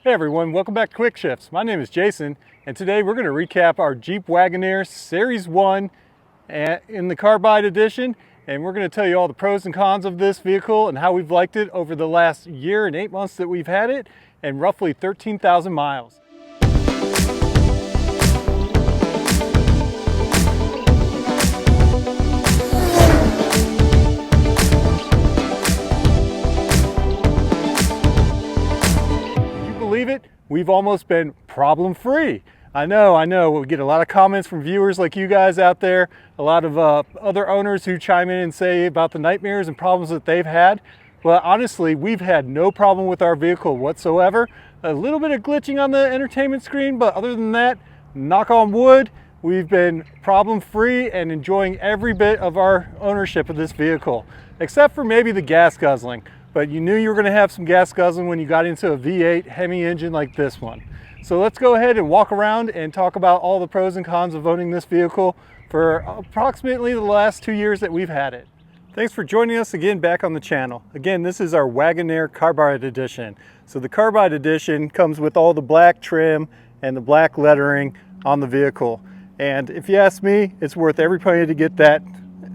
Hey everyone, welcome back to Quick Shifts. My name is Jason, and today we're going to recap our Jeep Wagoneer Series 1 in the Carbide Edition, and we're going to tell you all the pros and cons of this vehicle and how we've liked it over the last year and 8 months that we've had it, and roughly 13,000 miles. Believe it, we've almost been problem-free. I know, we get a lot of comments from viewers like you guys out there, a lot of other owners who chime in and say about the nightmares and problems that they've had. Well, honestly, we've had no problem with our vehicle whatsoever. A little bit of glitching on the entertainment screen, but other than that, knock on wood, we've been problem-free and enjoying every bit of our ownership of this vehicle, except for maybe the gas guzzling. But you knew you were going to have some gas guzzling when you got into a V8 Hemi engine like this one. So let's go ahead and walk around and talk about all the pros and cons of owning this vehicle for approximately the last 2 years that we've had it. Thanks for joining us again back on the channel. Again, this is our Wagoneer Carbide Edition. So the Carbide Edition comes with all the black trim and the black lettering on the vehicle. And if you ask me, it's worth every penny to get that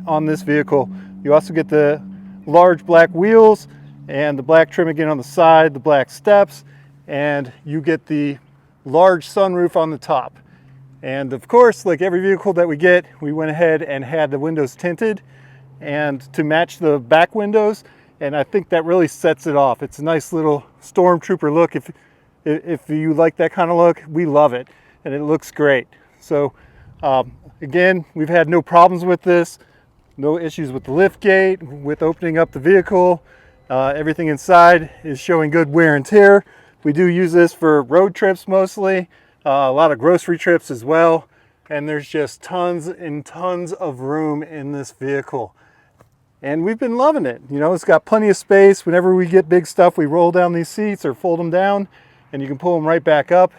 on this vehicle. You also get the large black wheels and the black trim again on the side, the black steps, and you get the large sunroof on the top. And of course, like every vehicle that we get, we went ahead and had the windows tinted and to match the back windows, and I think that really sets it off. It's a nice little stormtrooper look. If you like that kind of look, we love it, and it looks great. So again, we've had no problems with this, no issues with the lift gate, with opening up the vehicle. Everything inside is showing good wear and tear. We do use this for road trips mostly, a lot of grocery trips as well, and there's just tons and tons of room in this vehicle. And we've been loving it. You know, it's got plenty of space. Whenever we get big stuff, we roll down these seats or fold them down, and you can pull them right back up.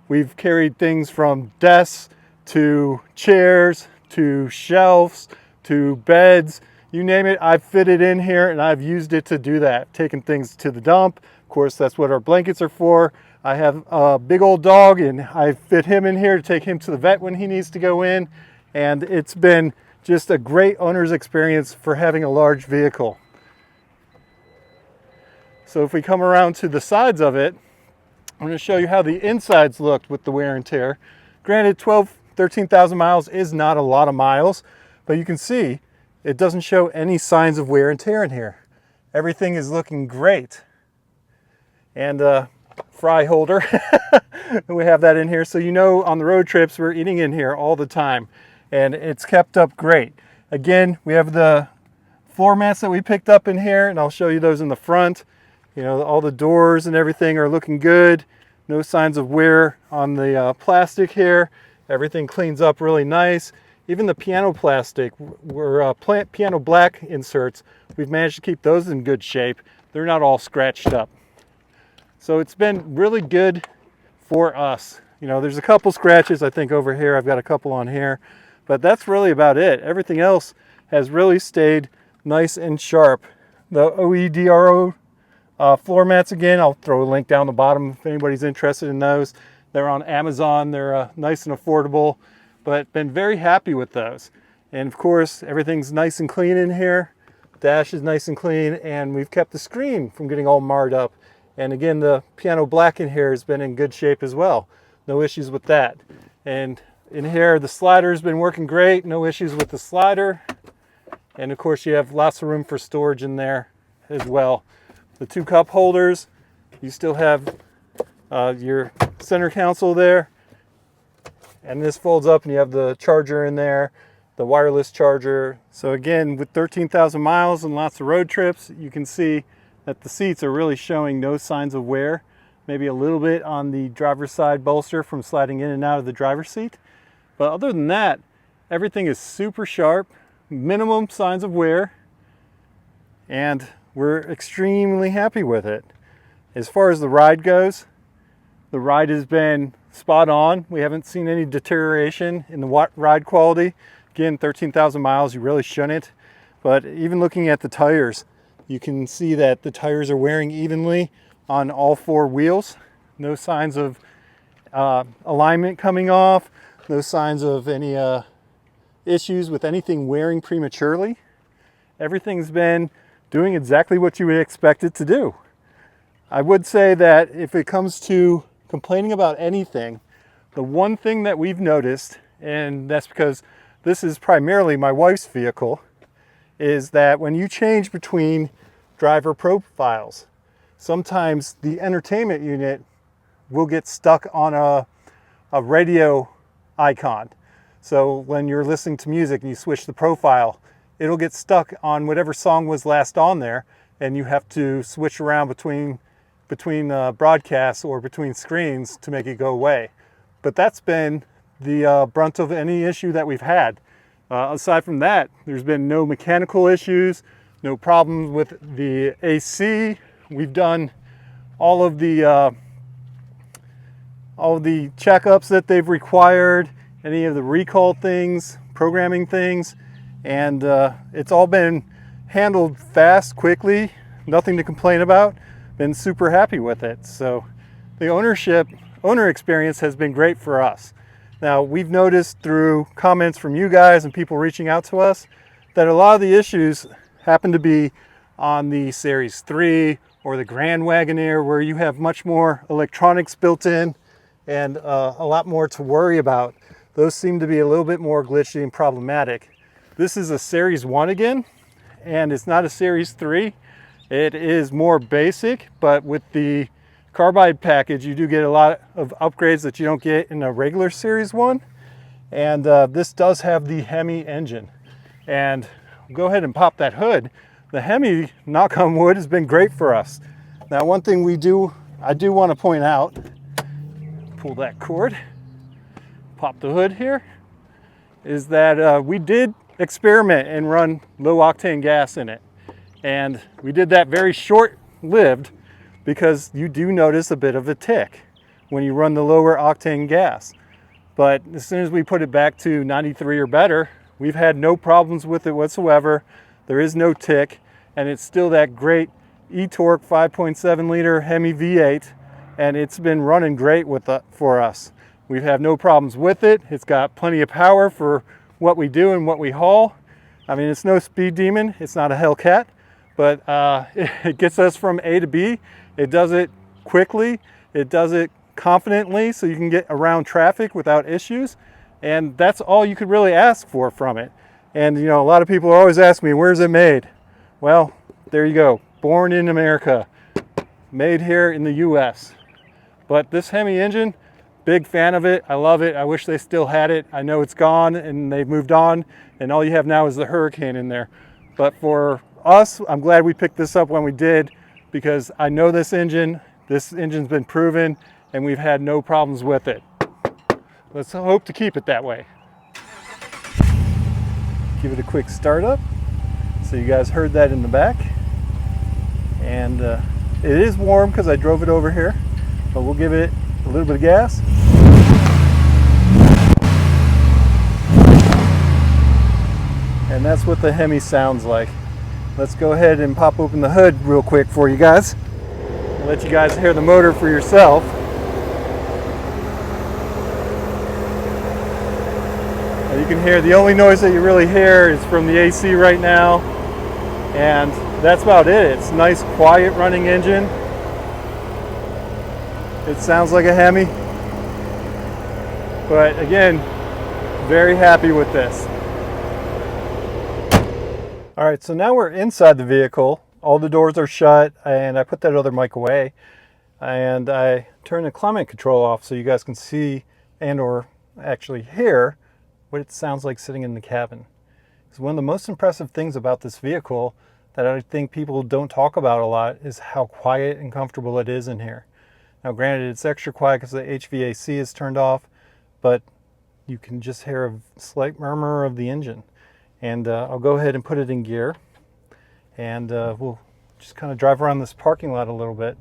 We've carried things from desks to chairs to shelves to beds. You name it, I've fitted in here and I've used it to do that. Taking things to the dump. Of course, that's what our blankets are for. I have a big old dog and I fit him in here to take him to the vet when he needs to go in. And it's been just a great owner's experience for having a large vehicle. So if we come around to the sides of it, I'm going to show you how the insides looked with the wear and tear. Granted, 13,000 miles is not a lot of miles, but you can see it doesn't show any signs of wear and tear in here. Everything is looking great. And fry holder, we have that in here. So you know on the road trips, we're eating in here all the time. And it's kept up great. Again, we have the floor mats that we picked up in here, and I'll show you those in the front. You know, all the doors and everything are looking good. No signs of wear on the plastic here. Everything cleans up really nice. Even the piano plastic, piano black inserts, we've managed to keep those in good shape. They're not all scratched up. So it's been really good for us. You know, there's a couple scratches I think over here. I've got a couple on here, but that's really about it. Everything else has really stayed nice and sharp. The OEDRO floor mats, again, I'll throw a link down the bottom if anybody's interested in those. They're on Amazon. They're nice and affordable, but been very happy with those. And of course, everything's nice and clean in here. Dash is nice and clean, and we've kept the screen from getting all marred up. And again, the piano black in here has been in good shape as well. No issues with that. And in here, the slider's been working great. No issues with the slider. And of course, you have lots of room for storage in there as well. The 2 cup holders, you still have your center console there. And this folds up and you have the charger in there, the wireless charger. So again, with 13,000 miles and lots of road trips, you can see that the seats are really showing no signs of wear. Maybe a little bit on the driver's side bolster from sliding in and out of the driver's seat. But other than that, everything is super sharp, minimum signs of wear, and we're extremely happy with it. As far as the ride goes, the ride has been spot on. We haven't seen any deterioration in the ride quality. Again, 13,000 miles, you really shouldn't. But even looking at the tires, you can see that the tires are wearing evenly on all 4 wheels. No signs of alignment coming off, no signs of any issues with anything wearing prematurely. Everything's been doing exactly what you would expect it to do. I would say that if it comes to complaining about anything, the one thing that we've noticed, and that's because this is primarily my wife's vehicle, is that when you change between driver profiles, sometimes the entertainment unit will get stuck on a radio icon. So when you're listening to music and you switch the profile, it'll get stuck on whatever song was last on there, and you have to switch around between broadcasts or between screens to make it go away. But that's been the brunt of any issue that we've had. Aside from that, there's been no mechanical issues, no problems with the AC. We've done all of the checkups that they've required, any of the recall things, programming things, and it's all been handled fast, quickly, nothing to complain about. Been super happy with it. So the owner experience has been great for us. Now, we've noticed through comments from you guys and people reaching out to us that a lot of the issues happen to be on the Series 3 or the Grand Wagoneer, where you have much more electronics built in and a lot more to worry about. Those seem to be a little bit more glitchy and problematic. This is a Series 1 again, and it's not a Series 3. It is more basic, but with the carbide package, you do get a lot of upgrades that you don't get in a regular Series 1. And this does have the Hemi engine. And go ahead and pop that hood. The Hemi, knock on wood, has been great for us. Now, one thing I do want to point out, pull that cord, pop the hood here, is that we did experiment and run low octane gas in it. And we did that very short-lived, because you do notice a bit of a tick when you run the lower octane gas. But as soon as we put it back to 93 or better, we've had no problems with it whatsoever. There is no tick, and it's still that great e-torque 5.7 liter Hemi V8, and it's been running great for us. We've had no problems with it. It's got plenty of power for what we do and what we haul. I mean, it's no speed demon, it's not a Hellcat, but it gets us from A to B. It does it quickly, it does it confidently, so you can get around traffic without issues, and that's all you could really ask for from it. And you know, a lot of people always ask me, where's it made? Well, there you go, born in America, made here in the US. But this Hemi engine, big fan of it, I love it, I wish they still had it. I know it's gone and they've moved on, and all you have now is the Hurricane in there. But for us, I'm glad we picked this up when we did, because I know this engine's been proven and we've had no problems with it. Let's hope to keep it that way. Give it a quick start up. So you guys heard that in the back. And it is warm because I drove it over here, but we'll give it a little bit of gas. And that's what the Hemi sounds like. Let's go ahead and pop open the hood real quick for you guys. I'll let you guys hear the motor for yourself. Now you can hear, the only noise that you really hear is from the AC right now. And that's about it. It's a nice, quiet running engine. It sounds like a Hemi. But again, very happy with this. All right, so now we're inside the vehicle. All the doors are shut, and I put that other mic away. And I turned the climate control off so you guys can see and or actually hear what it sounds like sitting in the cabin. Because one of the most impressive things about this vehicle that I think people don't talk about a lot is how quiet and comfortable it is in here. Now granted, it's extra quiet because the HVAC is turned off, but you can just hear a slight murmur of the engine. And I'll go ahead and put it in gear, and we'll just kind of drive around this parking lot a little bit,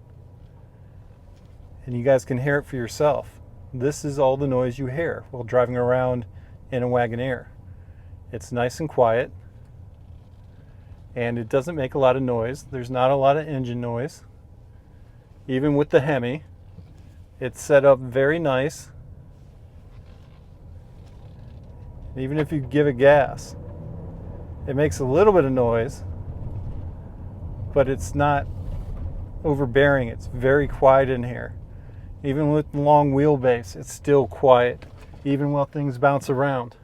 and you guys can hear it for yourself. This is all the noise you hear while driving around in a Wagoneer. It's nice and quiet, and it doesn't make a lot of noise. There's not a lot of engine noise, even with the Hemi. It's set up very nice. Even if you give it gas, it makes a little bit of noise, but it's not overbearing. It's very quiet in here. Even with the long wheelbase, it's still quiet, even while things bounce around.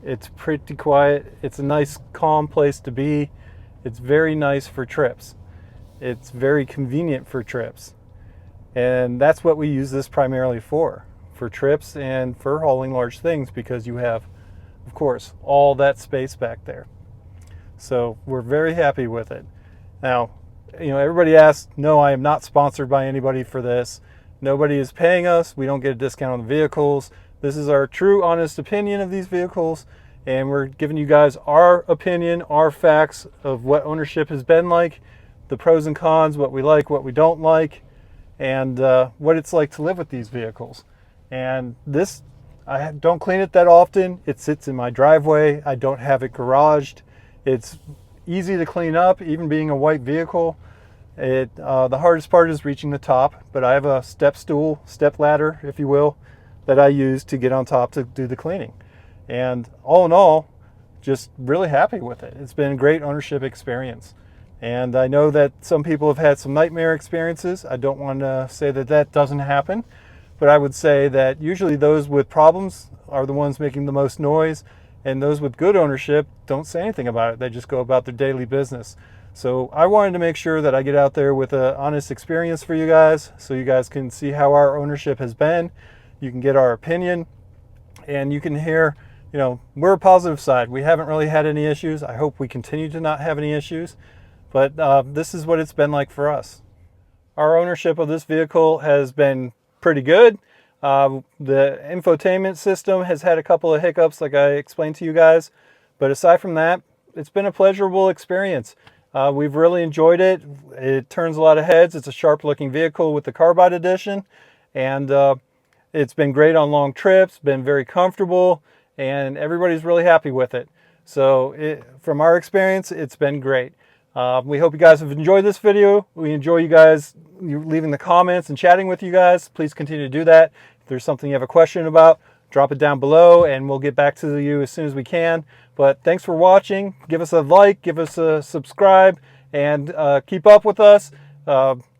It's pretty quiet. It's a nice, calm place to be. It's very nice for trips. It's very convenient for trips. And that's what we use this primarily for trips and for hauling large things, because you have, of course, all that space back there. So we're very happy with it. Now, everybody asks, no, I am not sponsored by anybody for this. Nobody is paying us. We don't get a discount on the vehicles. This is our true, honest opinion of these vehicles, and we're giving you guys our opinion, our facts of what ownership has been like, the pros and cons, what we like, what we don't like, and what it's like to live with these vehicles. And this, I don't clean it that often. It sits in my driveway. I don't have it garaged. It's easy to clean up, even being a white vehicle. The hardest part is reaching the top, but I have a step stool, step ladder, if you will, that I use to get on top to do the cleaning. And all in all, just really happy with it. It's been a great ownership experience. And I know that some people have had some nightmare experiences. I don't want to say that that doesn't happen, but I would say that usually those with problems are the ones making the most noise, and those with good ownership don't say anything about it. They just go about their daily business. So I wanted to make sure that I get out there with an honest experience for you guys, so you guys can see how our ownership has been. You can get our opinion, and you can hear, we're a positive side. We haven't really had any issues. I hope we continue to not have any issues, but this is what it's been like for us. Our ownership of this vehicle has been pretty good. The infotainment system has had a couple of hiccups, like I explained to you guys, but aside from that, it's been a pleasurable experience. We've really enjoyed it. It turns a lot of heads. It's a sharp looking vehicle with the Carbide edition, and it's been great on long trips, been very comfortable, and everybody's really happy with it. So from our experience, it's been great. We hope you guys have enjoyed this video. We enjoy you guys leaving the comments and chatting with you guys. Please continue to do that. If there's something you have a question about, drop it down below and we'll get back to you as soon as we can. But thanks for watching. Give us a like, give us a subscribe, and keep up with us.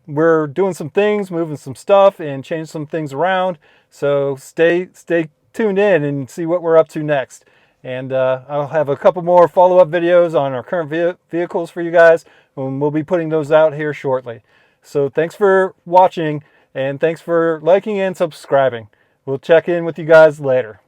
We're doing some things, moving some stuff, and changing some things around. So stay tuned in and see what we're up to next. And I'll have a couple more follow-up videos on our current vehicles for you guys, and we'll be putting those out here shortly. So thanks for watching, and thanks for liking and subscribing. We'll check in with you guys later.